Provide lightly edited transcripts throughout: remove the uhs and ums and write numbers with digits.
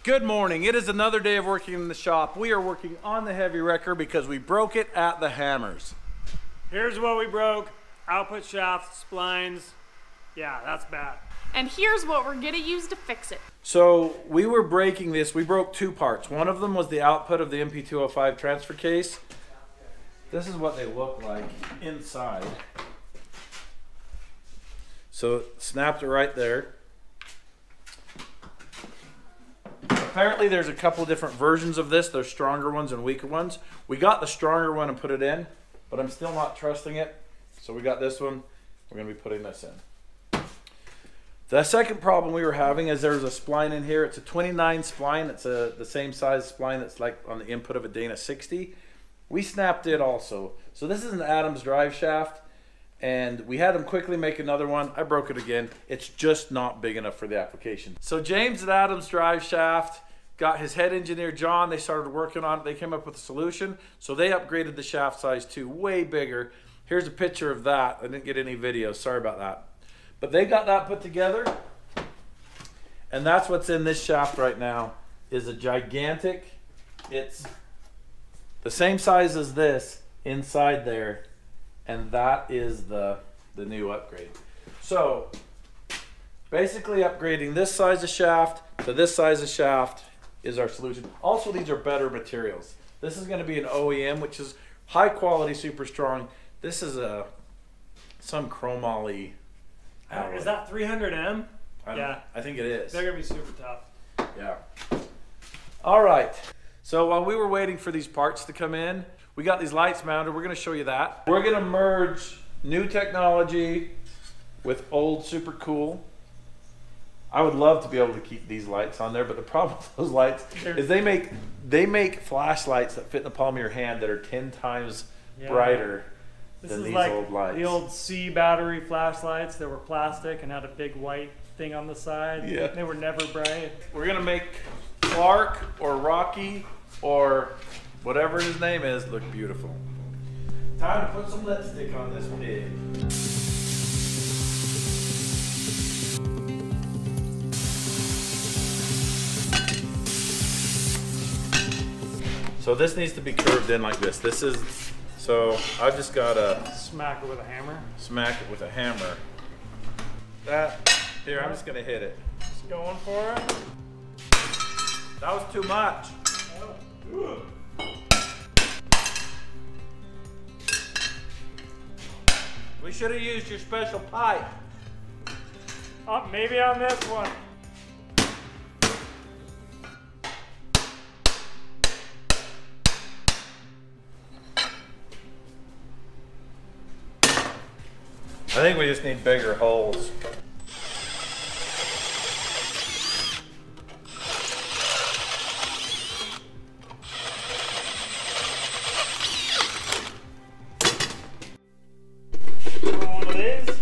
Good morning. It is another day of working in the shop. We are working on the heavy wrecker because we broke it at the hammers. Here's what we broke. Output shafts, splines. Yeah, that's bad. And here's what we're gonna use to fix it. So we were breaking this. We broke two parts. One of them was the output of the MP205 transfer case. This is what they look like inside. So snapped it right there. Apparently there's a couple different versions of this. There's stronger ones and weaker ones. We got the stronger one and put it in, but I'm still not trusting it. So we got this one. We're gonna be putting this in. The second problem we were having is there's a spline in here. It's a 29 spline. It's the same size spline that's like on the input of a Dana 60. We snapped it also. So this is an Adams drive shaft, and we had them quickly make another one. I broke it again. It's just not big enough for the application. So James at Adams drive shaft got his head engineer John. They started working on it. They came up with a solution. So they upgraded the shaft size to way bigger. Here's a picture of that. I didn't get any videos. Sorry about that. But they got that put together, and that's what's in this shaft right now. Is a gigantic, it's the same size as this inside there, and that is the new upgrade. So basically upgrading this size of shaft to this size of shaft is our solution. Also, these are better materials. This is going to be an OEM, which is high quality, super strong. This is some chromoly. Is that 300M? Yeah, I think it is. They're gonna be super tough. Yeah. All right. So while we were waiting for these parts to come in, we got these lights mounted. We're gonna show you that. We're gonna merge new technology with old super cool. I would love to be able to keep these lights on there, but the problem with those lights is they make flashlights that fit in the palm of your hand that are 10 times brighter. This than is these like old lights. the old C battery flashlights that were plastic and had a big white thing on the side. Yeah. They were never bright. We're gonna make Clark or Rocky or whatever his name is look beautiful. Time to put some lipstick on this pig. So this needs to be curved in like this. So I've just got to smack it with a hammer. Smack it with a hammer. Here, I'm just gonna hit it. Just going for it. That was too much. Oh. We should have used your special pipe. Oh, maybe on this one. I think we just need bigger holes. One of these.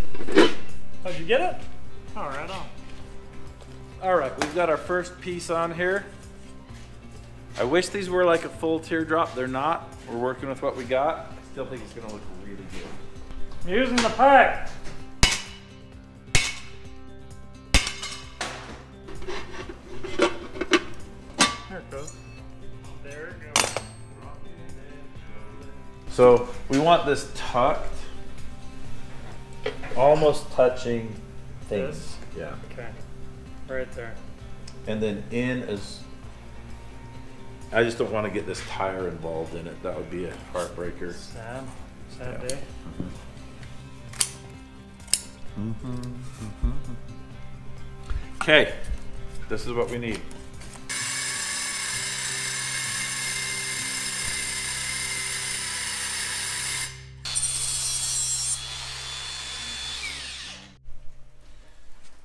How'd you get it? Oh, right on. All right, we've got our first piece on here. I wish these were like a full teardrop. They're not. We're working with what we got. I still think it's gonna look really good. I'm using the pipe. There it goes. There it goes. So we want this tucked, almost touching things. This? Yeah. Okay. Right there. And then in as, I just don't want to get this tire involved in it. That would be a heartbreaker. Sad day. Okay, this is what we need.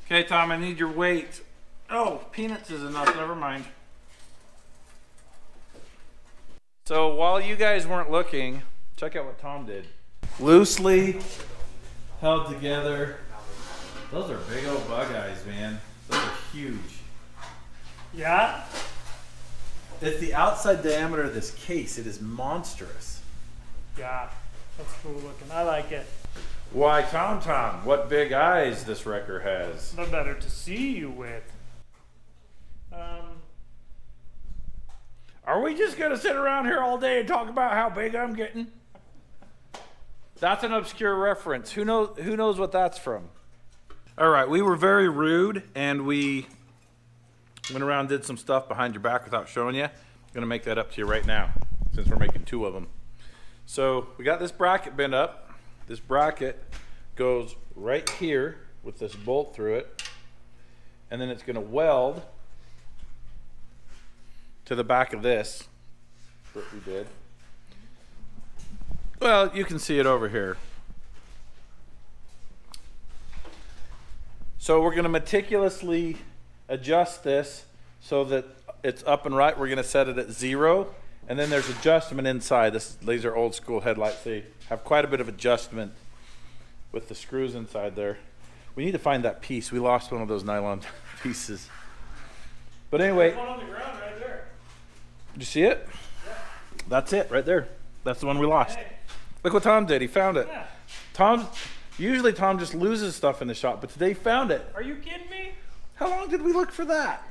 Okay, Tom, I need your weight. Oh, peanuts is enough, never mind. So while you guys weren't looking, check out what Tom did. Loosely held together. Those are big old bug eyes, man. Those are huge. Yeah? It's the outside diameter of this case. It is monstrous. Yeah. That's cool looking. I like it. Why, Tom, what big eyes this wrecker has. The better to see you with. Are we just gonna sit around here all day and talk about how big I'm getting? That's an obscure reference. Who knows what that's from? All right, we were very rude and we went around and did some stuff behind your back without showing you. I'm gonna make that up to you right now since we're making 2 of them. So we got this bracket bent up. This bracket goes right here with this bolt through it, and then it's gonna weld to the back of this, what we did. Well, you can see it over here. So we're gonna meticulously adjust this so that it's up and right. We're gonna set it at 0, and then there's adjustment inside. These are old school headlights. They have quite a bit of adjustment with the screws inside there. We need to find that piece. We lost one of those nylon pieces. But anyway. There's one on the ground right there. Did you see it? Yeah. That's it right there. That's the one we lost. Hey. Look what Tom did. He found it. Yeah. Usually Tom just loses stuff in the shop, but today he found it. Are you kidding me? How long did we look for that?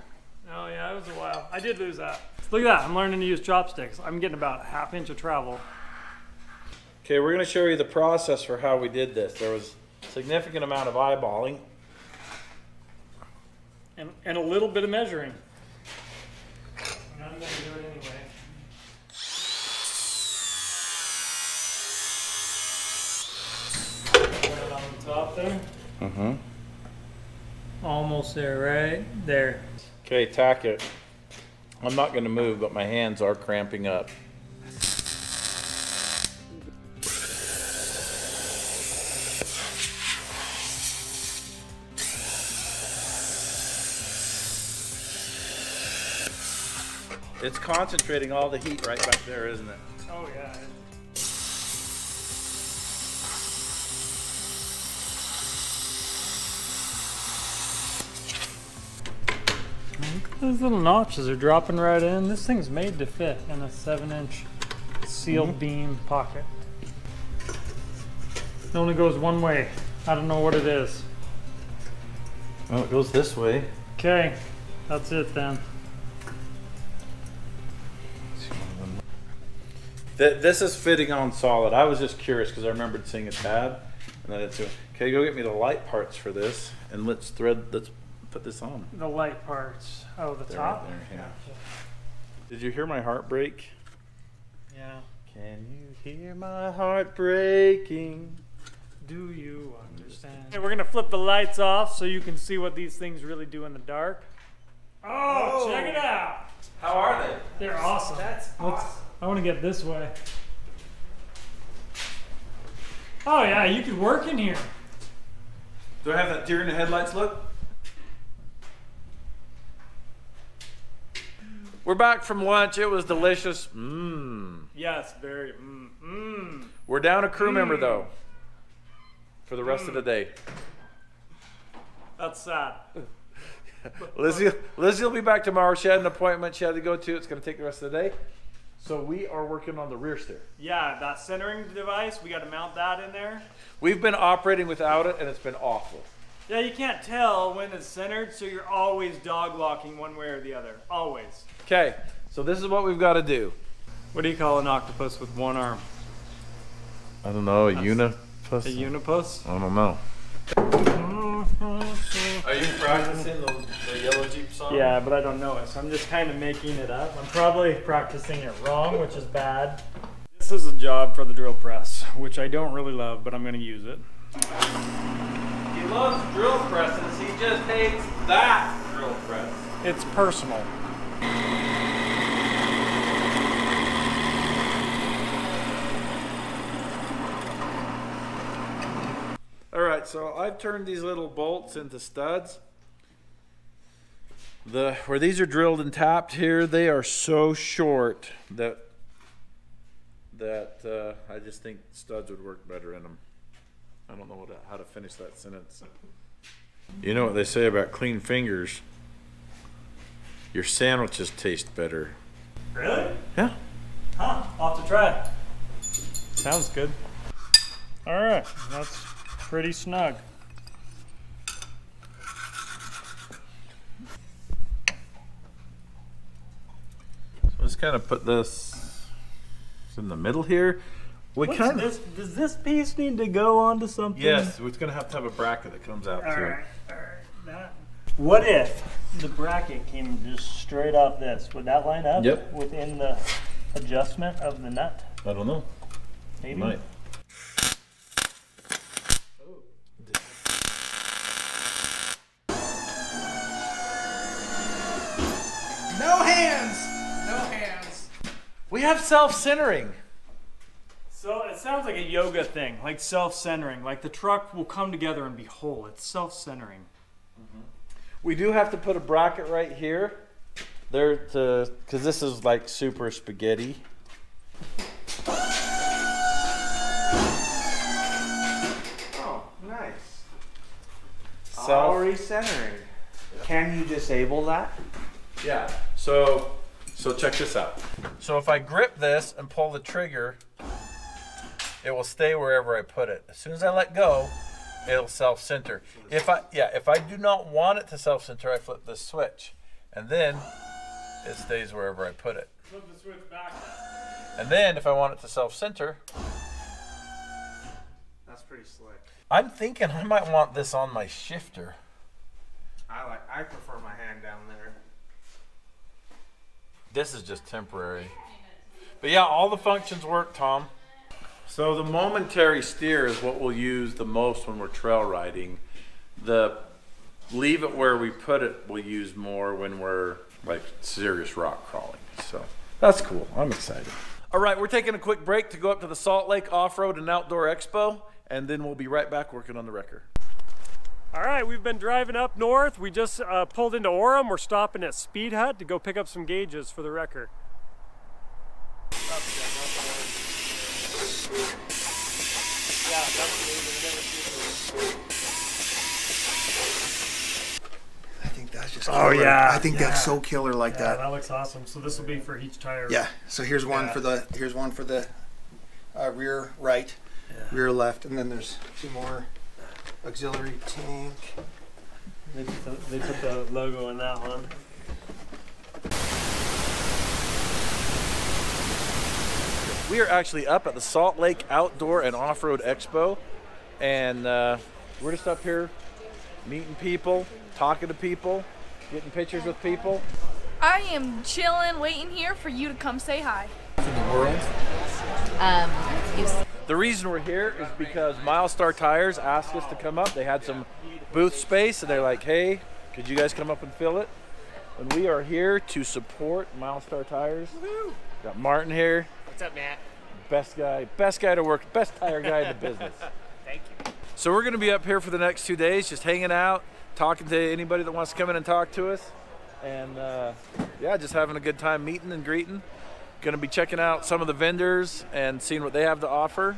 Oh yeah, it was a while. I did lose that. Look at that. I'm learning to use chopsticks. I'm getting about a ½ inch of travel. Okay, we're going to show you the process for how we did this. There was a significant amount of eyeballing. And a little bit of measuring. And I'm going to do it anyway. Put it on the top there. Mm-hmm. Almost there, right? There. Okay, tack it. I'm not going to move, but my hands are cramping up. It's concentrating all the heat right back there, isn't it? Oh yeah. Those little notches are dropping right in. This thing's made to fit in a 7-inch sealed beam pocket. It only goes one way. I don't know what it is. Oh, it goes this way. Okay, that's it then. This is fitting on solid. I was just curious because I remembered seeing a tab, and then it's okay. Go get me the light parts for this, and let's put this on. The light parts. Oh, the There, top? right there, yeah. Did you hear my heart break? Yeah. Can you hear my heart breaking? Do you understand? Okay, we're gonna flip the lights off so you can see what these things really do in the dark. Oh, check it out! How are they? They're awesome. That's awesome. I want to get this way. Oh yeah, you could work in here. Do I have that deer in the headlights look? We're back from lunch. It was delicious. Yes, very. We're down a crew member though for the rest of the day. That's sad. Lizzie will be back tomorrow. She had an appointment she had to go to. It's going to take the rest of the day. So we are working on the rear steer. Yeah, that centering device, we got to mount that in there. We've been operating without it, and it's been awful. Yeah, you can't tell when it's centered, so you're always dog walking one way or the other. Always. Okay, so this is what we've got to do. What do you call an octopus with one arm? I don't know, A unipus? I don't know. Are you practicing the Yellow Jeep song? Yeah, but I don't know it, so I'm just kind of making it up. I'm probably practicing it wrong, which is bad. This is a job for the drill press, which I don't really love, but I'm going to use it. He loves drill presses, he just hates that drill press. It's personal. Alright, so I've turned these little bolts into studs. Where these are drilled and tapped here, they are so short that I just think studs would work better in them. I don't know how to finish that sentence. You know what they say about clean fingers? Your sandwiches taste better. Really? Yeah. Huh, I'll have to try it. Sounds good. Alright, that's pretty snug. So Let's kind of put this in the middle here. Does this piece need to go onto something? Yes, we're gonna have a bracket that comes out too. All right. What if the bracket came just straight off this? Would that line up? Yep. Within the adjustment of the nut? I don't know. Maybe. Might. No hands. No hands. We have self-centering. So it sounds like a yoga thing, like self-centering. Like the truck will come together and be whole. It's self-centering. We do have to put a bracket right here, there to, because this is like super spaghetti. Oh, nice. Self. Already centering. Can you disable that? Yeah. So check this out. So if I grip this and pull the trigger, it will stay wherever I put it. As soon as I let go, it'll self-center. If I do not want it to self-center, I flip this switch, and then it stays wherever I put it. Flip the switch back. And then if I want it to self-center, That's pretty slick. I'm thinking I might want this on my shifter. I prefer my hand down there. This is just temporary. But yeah, all the functions work, Tom. So the momentary steer is what we'll use the most when we're trail riding. The leave it where we put it we'll use more when we're like serious rock crawling. So that's cool. I'm excited. All right, we're taking a quick break to go up to the Salt Lake Off-Road and Outdoor Expo, and then we'll be right back working on the wrecker. All right, we've been driving up north. We just pulled into Orem. We're stopping at Speed Hut to go pick up some gauges for the wrecker. I think that's just Oh, killer. yeah. I think that's so killer like Yeah, that. that looks awesome. So this will be for each tire. Yeah. So here's one Yeah. for the rear right, rear left, and then there's two more auxiliary tank. They put the logo in that one. We are actually up at the Salt Lake Outdoor and Off-Road Expo, and we're just up here meeting people, talking to people, getting pictures with people. I am chilling, waiting here for you to come say hi. The reason we're here is because Milestar Tires asked us to come up. They had some booth space, and they're like, hey, could you guys come up and fill it? And we are here to support Milestar Tires. Got Martin here. What's up, Matt? Best guy to work, best tire guy in the business. Thank you. So we're gonna be up here for the next 2 days, just hanging out, talking to anybody that wants to come in and talk to us. And yeah, just having a good time meeting and greeting. Gonna be checking out some of the vendors and seeing what they have to offer.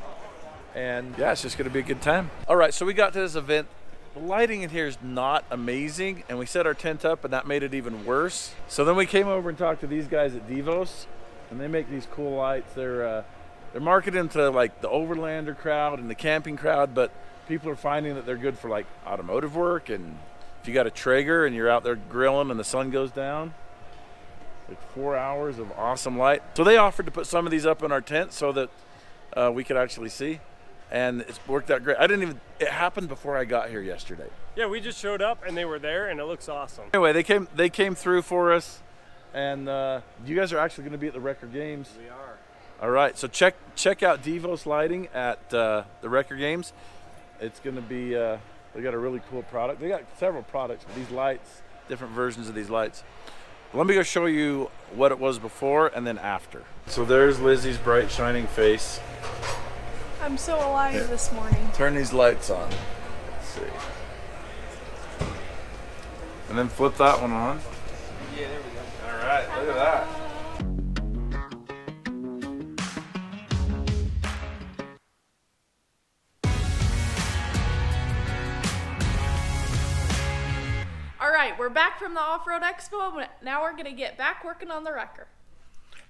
And yeah, it's just gonna be a good time. All right, so we got to this event. The lighting in here is not amazing, and we set our tent up and that made it even worse. So then we came over and talked to these guys at Devos, and they make these cool lights. They're marketing to like the overlander crowd and the camping crowd, but people are finding that they're good for like automotive work, and if you got a Traeger and you're out there grilling and the sun goes down, like 4 hours of awesome light. So they offered to put some of these up in our tent so that we could actually see, and it's worked out great. It happened before I got here yesterday. Yeah, we just showed up and they were there, and it looks awesome. Anyway, they came through for us, and you guys are actually going to be at the Wrecker Games. We are. All right, so check out Devos Lighting at the Wrecker Games. It's going to be they got a really cool product. They got several products, but these lights, different versions of these lights. But let me go show you what it was before and then after. So there's Lizzie's bright shining face. I'm so alive this morning. Turn these lights on. Let's see. And then flip that one on. Yeah, there we go. All right, look at that. All right, we're back from the Off-Road Expo. Now we're gonna get back working on the wrecker.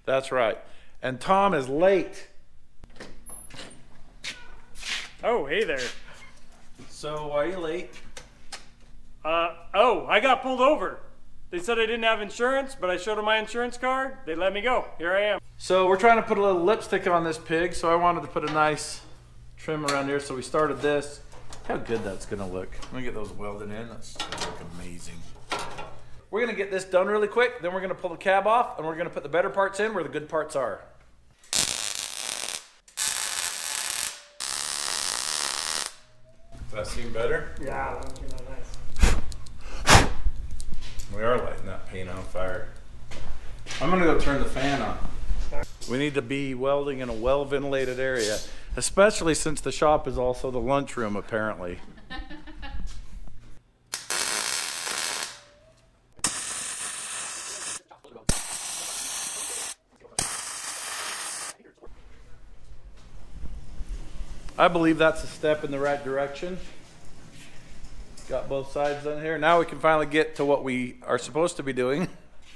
That's right. And Tom is late. Oh, hey there. So why are you late? Oh, I got pulled over. They said I didn't have insurance, but I showed them my insurance card. They let me go. Here I am. So we're trying to put a little lipstick on this pig, so I wanted to put a nice trim around here. So we started this. How good that's gonna look. I'm gonna get those welded in. That's gonna look amazing. We're gonna get this done really quick, then we're gonna pull the cab off and we're gonna put the better parts in where the good parts are. Does that seem better? Yeah, that was nice. We are lighting that paint on fire. I'm gonna go turn the fan on. We need to be welding in a well-ventilated area, especially since the shop is also the lunchroom, apparently. I believe that's a step in the right direction. Got both sides on here. Now we can finally get to what we are supposed to be doing,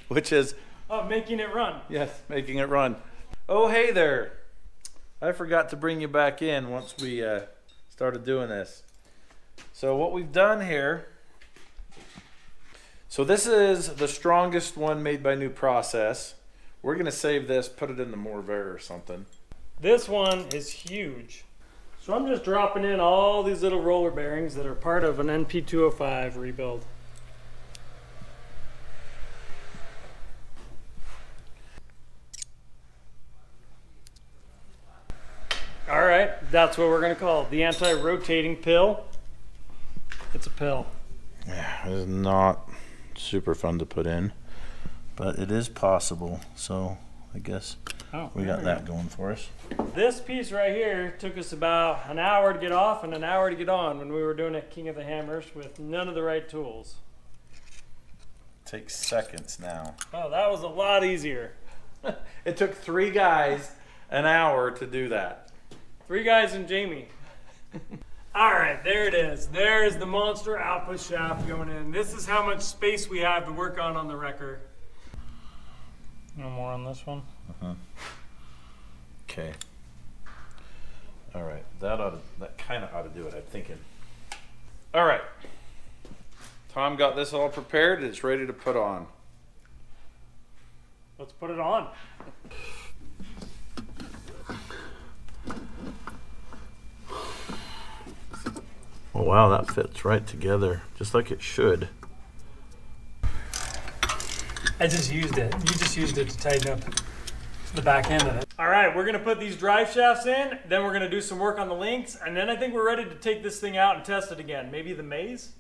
which is... Oh, making it run. Yes, making it run. Oh, hey there. I forgot to bring you back in once we started doing this. So what we've done here... So this is the strongest one made by New Process. We're going to save this, put it in the MORR or something. This one is huge. So I'm just dropping in all these little roller bearings that are part of an NP205 rebuild. All right, that's what we're gonna call it, the anti-rotating pill. It's a pill. Yeah, it is not super fun to put in, but it is possible. So I guess we got that going for us. This piece right here took us about an hour to get off and an hour to get on when we were doing it King of the Hammers with none of the right tools. Takes seconds now. Oh, that was a lot easier. It took 3 guys an hour to do that. 3 guys and Jamie. All right, there it is. There's the monster output shaft going in. This is how much space we have to work on the wrecker. No more on this one. Okay. All right, that kind of ought to do it, I'm thinking. All right. Tom got this all prepared. It's ready to put on. Let's put it on. Oh wow, that fits right together, just like it should. I just used it. You just used it to tighten up the back end of it. All right, we're gonna put these drive shafts in, then we're gonna do some work on the links, and then I think we're ready to take this thing out and test it again. Maybe the maze?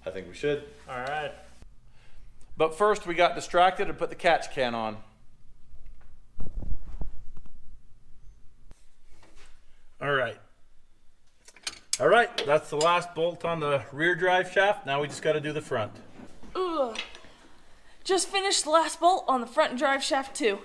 I think we should. All right. But first, we got distracted and put the catch can on. All right. All right, that's the last bolt on the rear drive shaft. Now we just got to do the front. Ugh. Just finished the last bolt on the front drive shaft too.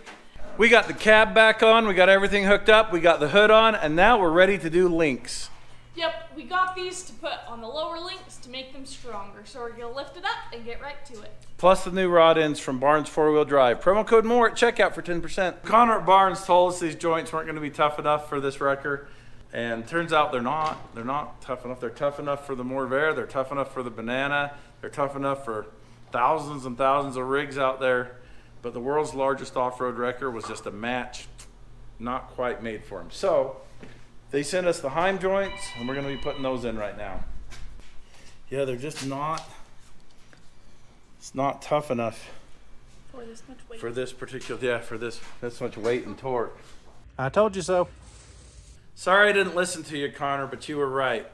We got the cab back on, we got everything hooked up, we got the hood on, and now we're ready to do links. Yep, we got these to put on the lower links to make them stronger. So we're gonna lift it up and get right to it. Plus the new rod ends from Barnes 4-wheel drive. Promo code MORR at checkout for 10%. Connor at Barnes told us these joints weren't gonna be tough enough for this wrecker. And turns out they're not. They're not tough enough. They're tough enough for the MORR. They're tough enough for the Banana. They're tough enough for thousands and thousands of rigs out there. But the world's largest off-road wrecker was just a match, not quite made for them. So they sent us the Heim joints, and we're going to be putting those in right now. Yeah, they're just not. It's not tough enough For this much weight. for this particular. Yeah, for this much weight and torque. I told you so. Sorry I didn't listen to you, Connor, but you were right.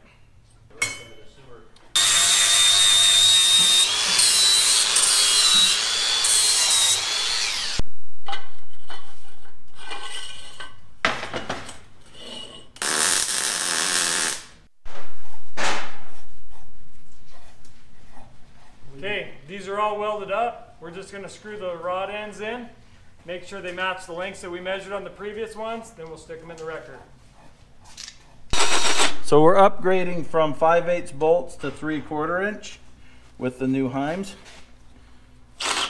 Okay, these are all welded up. We're just gonna screw the rod ends in, make sure they match the lengths that we measured on the previous ones, then we'll stick them in the wrecker. So we're upgrading from 5/8 bolts to 3/4 inch with the new Heims.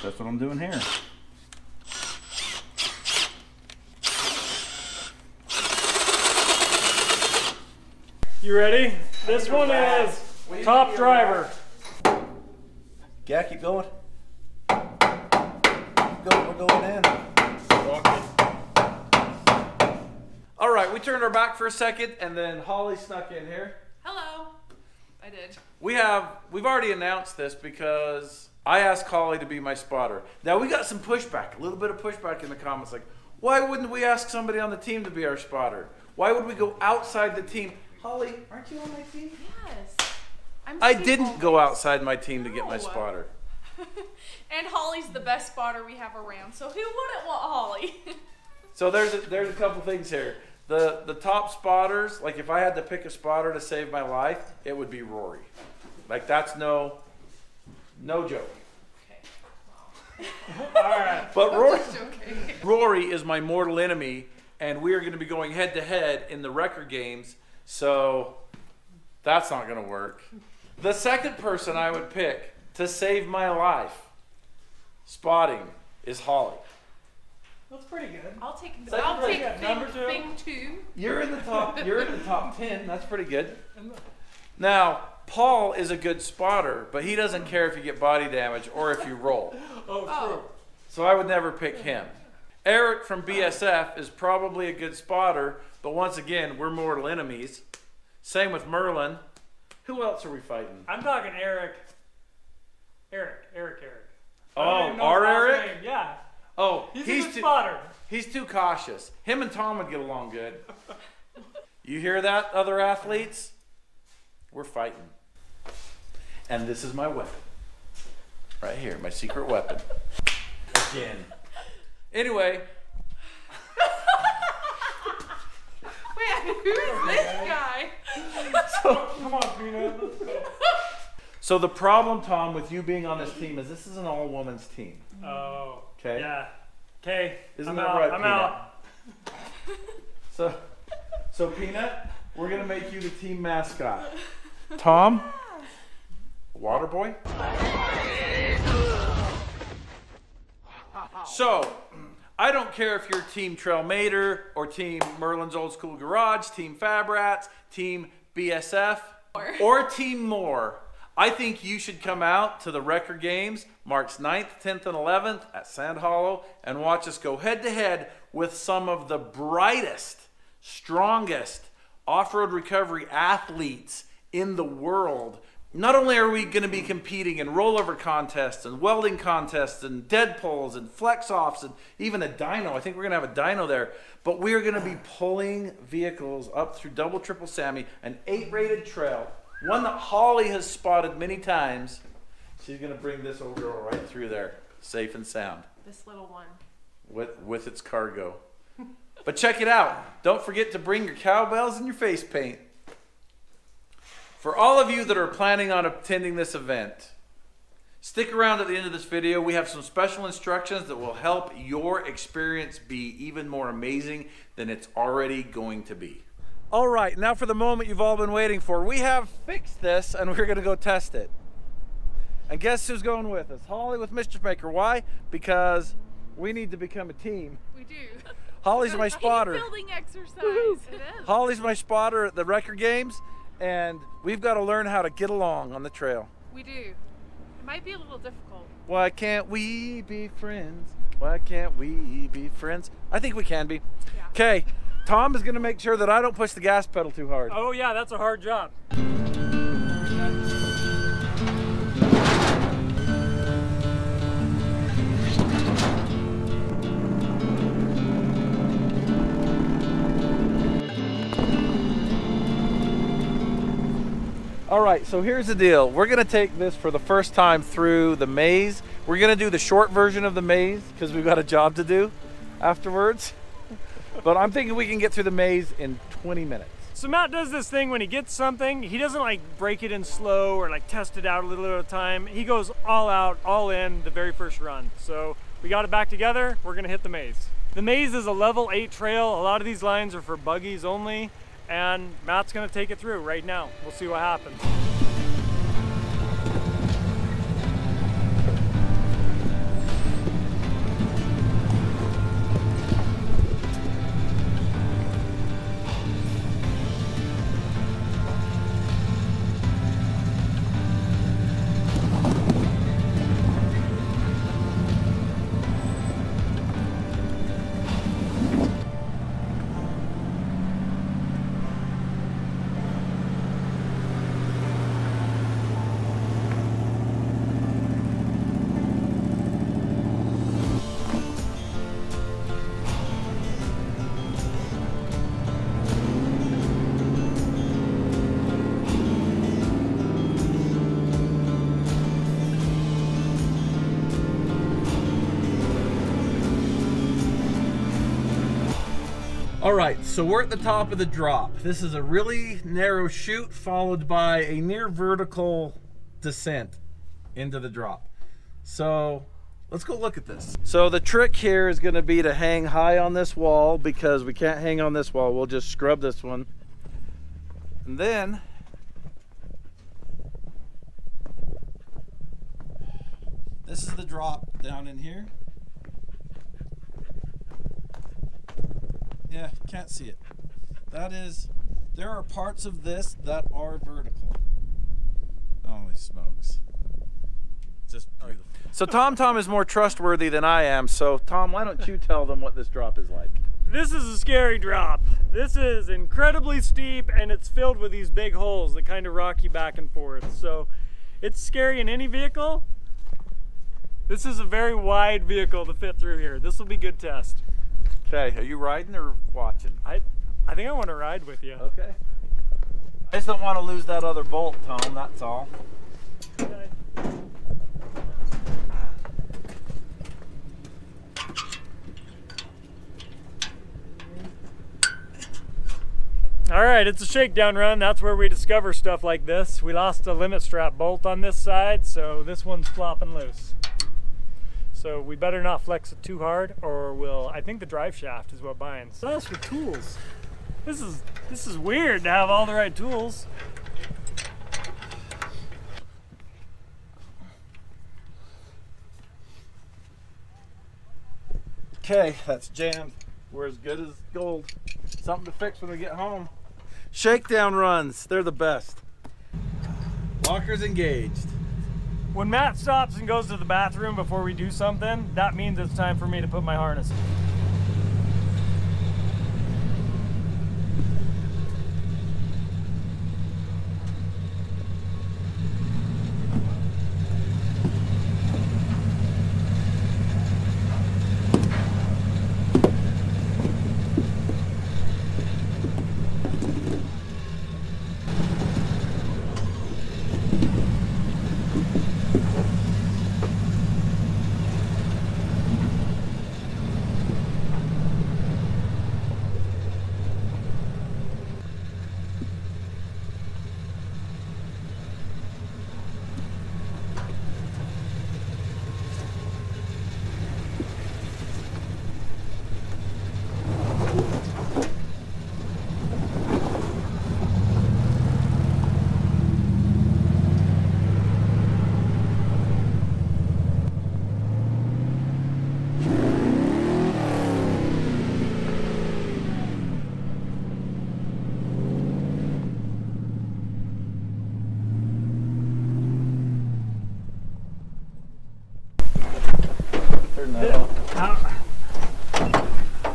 That's what I'm doing here. You ready? This one is top driver. Yeah, keep going. going in. All right, we turned our back for a second, and then Holly snuck in here. Hello. I did. We've already announced this because I asked Holly to be my spotter. Now we got some pushback, a little bit of pushback in the comments, like, why wouldn't we ask somebody on the team to be our spotter? Why would we go outside the team? Holly, aren't you on my team? Yes. I didn't go outside my team to get my spotter. And Holly's the best spotter we have around, so who wouldn't want Holly? So there's a couple things here. The top spotters, like if I had to pick a spotter to save my life, it would be Rory. Like that's no joke. Okay. All right. But Okay. Rory is my mortal enemy, and we are going to be going head to head in the record games, so that's not going to work. The second person I would pick to save my life, spotting, is Holly. That's pretty good. I'll take Number two. thing 2. You're in the top 10. That's pretty good. Now, Paul is a good spotter, but he doesn't care if you get body damage or if you roll. Oh, true. So I would never pick him. Eric from BSF is probably a good spotter, but once again, we're mortal enemies. Same with Merlin. Who else are we fighting? I'm talking Eric. Eric. I Oh, don't even know our his last Eric? name. Yeah. Oh, He's a good spotter. He's too cautious. Him and Tom would get along good. You hear that, other athletes? We're fighting. And this is my weapon. Right here, my secret weapon. Again. Anyway. Wait, who's this guy? Come on, Peanut. Let's go. So the problem, Tom, with you being on this team is this is an all-women's team. Oh. Okay. Yeah. Okay. Isn't I'm that out. right, I'm Peanut? out. So Peanut, we're gonna make you the team mascot. Tom, water boy. So, I don't care if you're Team Trail Mater or Team Merlin's Old School Garage, Team Fab Rats, Team BSF, or Team MORR. I think you should come out to the record games March 9th, 10th, and 11th at Sand Hollow and watch us go head to head with some of the brightest, strongest off-road recovery athletes in the world. Not only are we going to be competing in rollover contests and welding contests and dead pulls and flex offs and even a dyno. I think we're going to have a dyno there. But we are going to be pulling vehicles up through Double Triple Sammy, an 8-rated trail, one that Holly has spotted many times. She's going to bring this old girl right through there, safe and sound. This little one. With its cargo. But check it out. Don't forget to bring your cowbells and your face paint. For all of you that are planning on attending this event, stick around at the end of this video. We have some special instructions that will help your experience be even more amazing than it's already going to be. All right, now for the moment you've all been waiting for. We have fixed this and we're gonna go test it. And guess who's going with us? Holly with Mischief Maker. Why? Because we need to become a team. We do. Holly's my spotter. Building exercise. It is. Holly's my spotter at the record games, and we've got to learn how to get along on the trail. We do. It might be a little difficult. Why can't we be friends? Why can't we be friends? I think we can be. Yeah. Okay, Tom is going to make sure that I don't push the gas pedal too hard. Oh yeah, that's a hard job. All right, so here's the deal. We're gonna take this for the first time through the maze. We're gonna do the short version of the maze because we've got a job to do afterwards. But I'm thinking we can get through the maze in 20 minutes. So Matt does this thing when he gets something, he doesn't like break it in slow or like test it out a little at a time. He goes all out, all in the very first run. So we got it back together, we're gonna hit the maze. The maze is a level 8 trail. A lot of these lines are for buggies only. And Matt's gonna take it through right now. We'll see what happens. All right, so we're at the top of the drop. This is a really narrow chute followed by a near vertical descent into the drop. So let's go look at this. So the trick here is going to be to hang high on this wall, because we can't hang on this wall. We'll just scrub this one. And then this is the drop down in here. Yeah, can't see it. That is, there are parts of this that are vertical. Holy smokes. Just beautiful. So Tom is more trustworthy than I am. So Tom, why don't you tell them what this drop is like? This is a scary drop. This is incredibly steep, and it's filled with these big holes that kind of rock you back and forth. So it's scary in any vehicle. This is a very wide vehicle to fit through here. This will be a good test. Okay, are you riding or watching? I think I want to ride with you. Okay. I just don't want to lose that other bolt, Tom, that's all. Okay. All right, it's a shakedown run. That's where we discover stuff like this. We lost a limit strap bolt on this side, so this one's flopping loose. So we better not flex it too hard, or I think the drive shaft is what binds. So that's for tools. This is weird to have all the right tools. Okay, that's jammed. We're as good as gold. Something to fix when we get home. Shakedown runs, they're the best. Lockers engaged. When Matt stops and goes to the bathroom before we do something, that means it's time for me to put my harness in.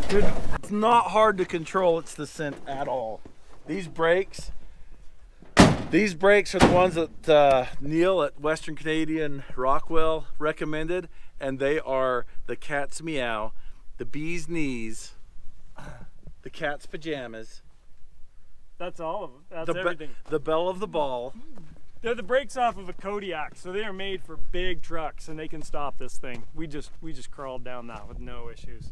It's not hard to control its descent at all. These brakes are the ones that Neil at Western Canadian Rockwell recommended, and they are the cat's meow, the bee's knees, the cat's pajamas. That's all of them. That's everything. The bell of the ball. They're the brakes off of a Kodiak, so they are made for big trucks, and they can stop this thing. We just crawled down that with no issues.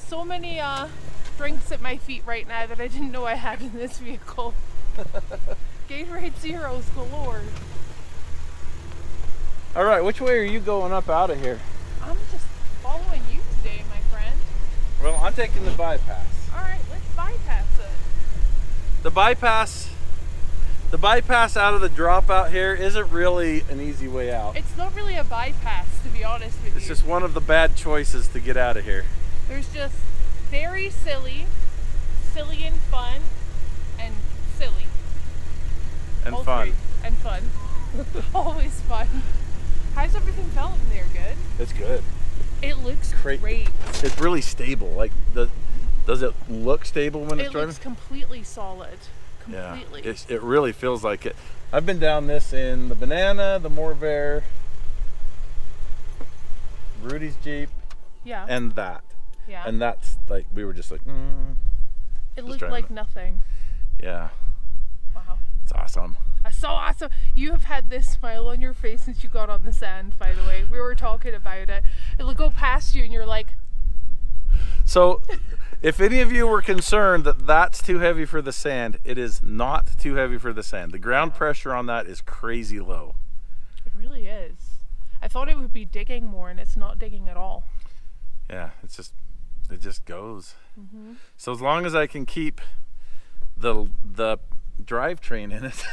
So many drinks at my feet right now that I didn't know I had in this vehicle. Gatorade Zeros galore. All right, which way are you going up out of here? I'm just following you today, my friend. Well, I'm taking the bypass. All right, let's bypass it. The bypass out of the drop out here isn't really an easy way out. It's not really a bypass, to be honest with you. It's just one of the bad choices to get out of here. There's just very silly and fun, and silly. And All fun. three. And fun. Always fun. How's everything felt in there? Good? It's good. It looks Great. great. It's really stable. Like does it look stable when it's It driving? looks completely solid. Completely. Yeah, it really feels like it. I've been down this in the Banana, the MORR, Rudy's Jeep, Yeah. and that. Yeah. And that's like, we were just like, it just looked driving like it. nothing. Yeah, Wow. it's awesome. That's so awesome. You have had this smile on your face since you got on the sand, by the way. We were talking about it. It'll go past you and you're like, So if any of you were concerned that that's too heavy for the sand, it is not too heavy for the sand. The ground pressure on that is crazy low. it really is. I thought it would be digging more and it's not digging at all. Yeah, it just goes. So as long as I can keep the drivetrain in it.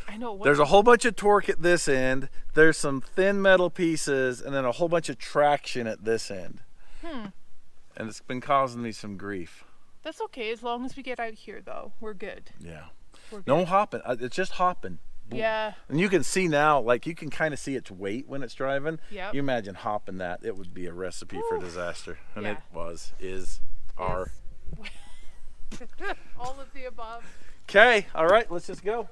I know. There's a whole bunch of torque at this end. There's some thin metal pieces, and then a whole bunch of traction at this end. And it's been causing me some grief. That's okay, as long as we get out here, though. We're good. Yeah. We're good. No hopping. It's just hopping. Yeah. And you can see now, like you can kind of see its weight when it's driving. Yep. You imagine hopping that, it would be a recipe for disaster. And Yeah. it is, are. All of the above. Okay, all right, let's just go.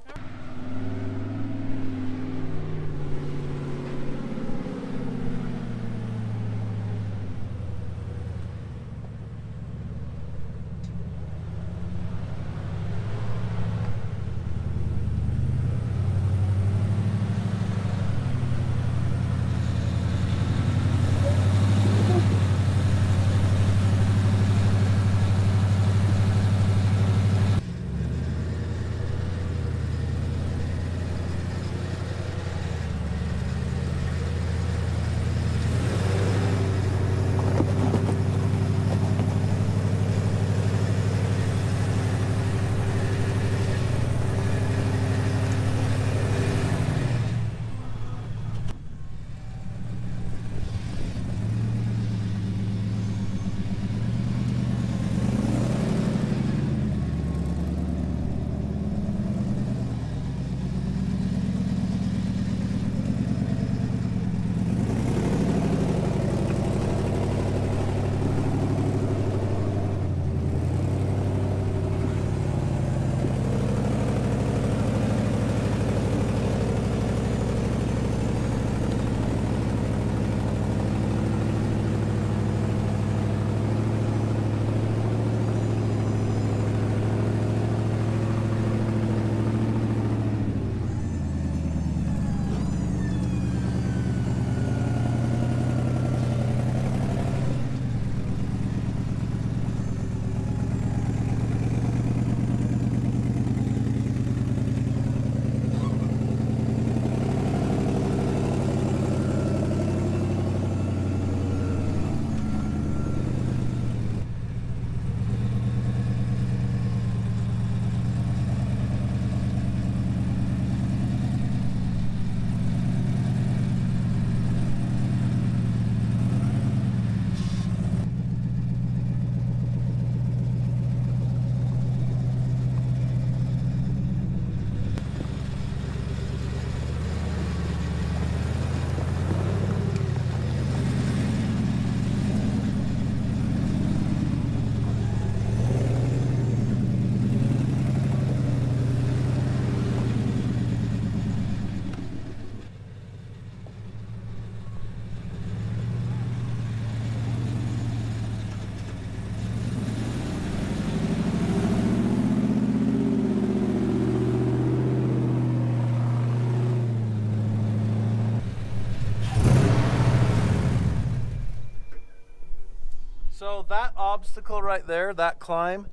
So that obstacle right there, that climb,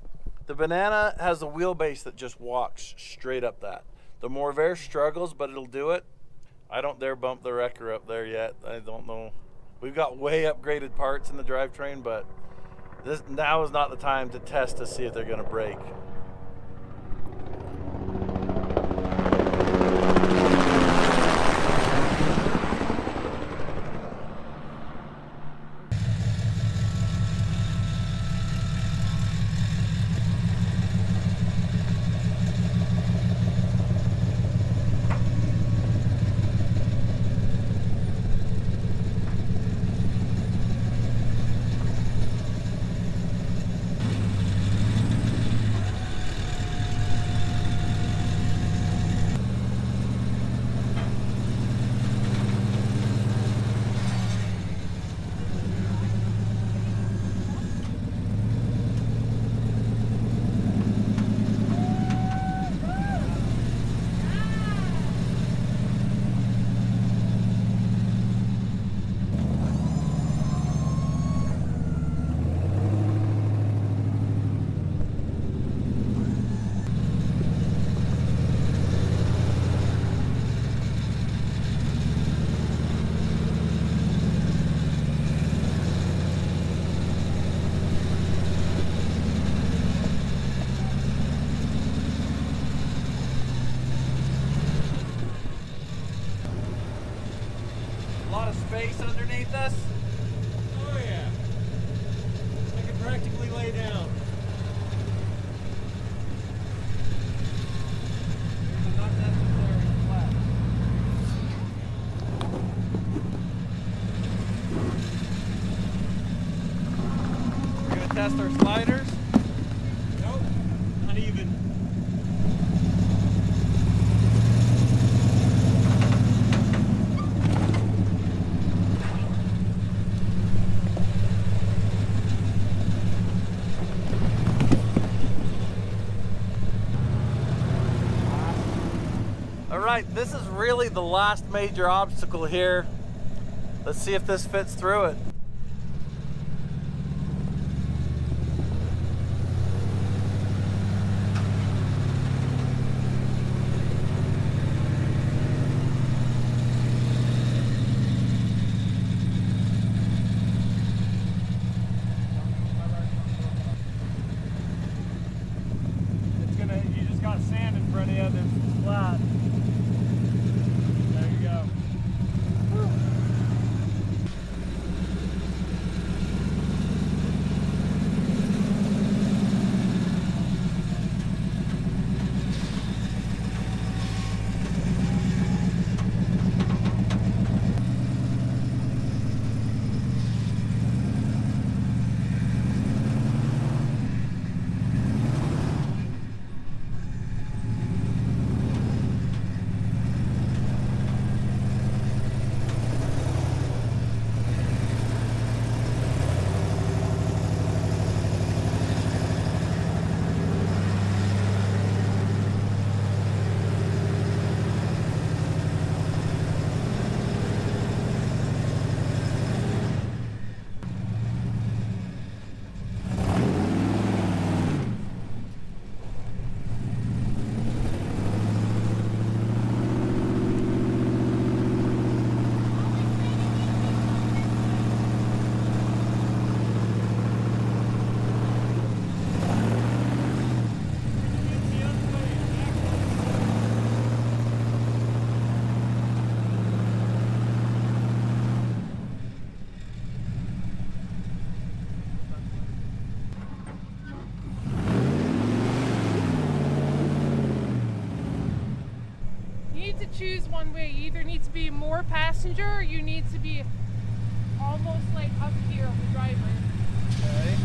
the Banana has a wheelbase that just walks straight up that. The MORR struggles, but it'll do it. I don't dare bump the wrecker up there yet. I don't know. We've got way upgraded parts in the drivetrain, but now is not the time to test to see if they're going to break. face underneath us? Oh yeah. I can practically lay down. Not necessarily flat. We're gonna test our sliders. Nope, not even. Alright, this is really the last major obstacle here. Let's see if this fits through it. You just got sand in front of you, it's flat. There you go. Whew. Choose one way. You either need to be more passenger or you need to be almost like up here on the driver. Okay.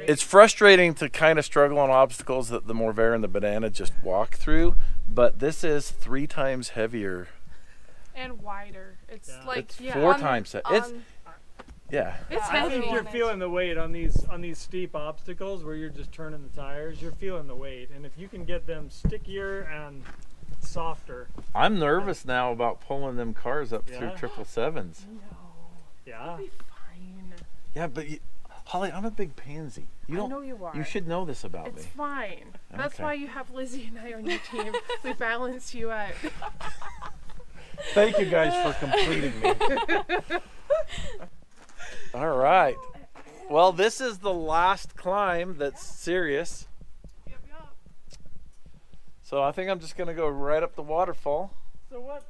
It's frustrating to kind of struggle on obstacles that the MORR and the Banana just walk through, but this is 3 times heavier and wider. It's like it's 4 times. It's it's I heavy. think you're feeling the weight on these steep obstacles where you're just turning the tires. You're feeling the weight, and if you can get them stickier and softer. I'm nervous now about pulling them cars up through 777s. No. Yeah. It'll be fine. Yeah, but Holly, I'm a big pansy. I know you are. You should know this about me. It's fine. That's Okay. why you have Lizzie and I on your team. We balance you out. Thank you guys for completing me. All right. Well, this is the last climb that's serious. Yep. So I think I'm just going to go right up the waterfall. So what?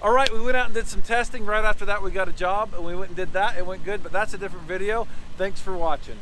All right, we went out and did some testing. Right after that, we got a job and we went and did that. It went good, but that's a different video. Thanks for watching.